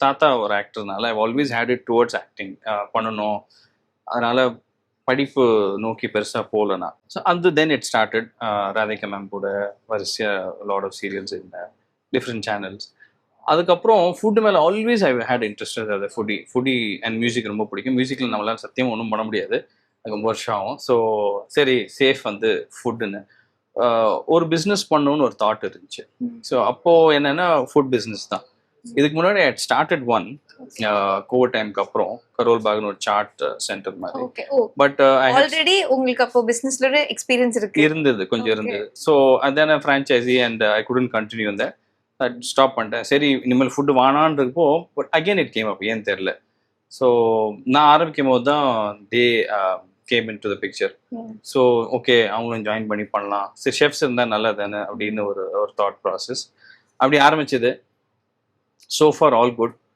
தாத்தா ஒரு ஆக்டர்னால I always had it towards acting பண்ணணும். அதனால படிப்பு நோக்கி பெருசாக போகல நான். ஸோ அது then it started. Radhika ma'am கூட வரிசையாக லாட் ஆஃப் சீரியல்ஸ் இருந்தேன், டிஃப்ரெண்ட் சேனல்ஸ். அதுக்கப்புறம் ஃபுட்டு மேலே ஆல்வேஸ் ஐ ஹேட் இன்ட்ரெஸ்ட். அது ஃபுடி அண்ட் மியூசிக் ரொம்ப பிடிக்கும். மியூசிக்கில் நம்மளால சத்தியம் ஒன்றும் பண்ண முடியாது, அது ரொம்ப வருஷம் ஆகும். ஸோ சரி, சேஃப் வந்து ஃபுட்டுன்னு ஒரு பிஸ்னஸ் பண்ணணும்னு ஒரு தாட் இருந்துச்சு. ஸோ அப்போது என்னென்னா ஃபுட் பிஸ்னஸ் தான். இதுக்கு முன்னாடி ஐ ஸ்டார்டட் ஒன் கோவிட் டைமுக்கு அப்புறம் கரோல் பாக்னு ஒரு சாட் சென்டர் மாதிரி. பட் ஆல்ரெடி உங்களுக்கு அப்போ பிசினஸ்ல எக்ஸ்பீரியன்ஸ் இருந்தது, கொஞ்சம் இருந்தது. ஸோ அதான franchisee and I couldn't continue இந்த ஸ்டாப் பண்ணிட்டேன். சரி, இனிமேல் ஃபுட்டு வானான்றப்போ but again it came up, ஏன்னு தெரில. ஸோ நான் ஆரம்பிக்கும் போது தான் they came in to the picture. So okay, அவங்களும் ஜாயின் பண்ணி பண்ணலாம், சரி ஷெஃப்ஸ் இருந்தால் நல்லது தானே அப்படின்னு ஒரு தாட் ப்ராசஸ் அப்படி ஆரம்பிச்சது. So far all good.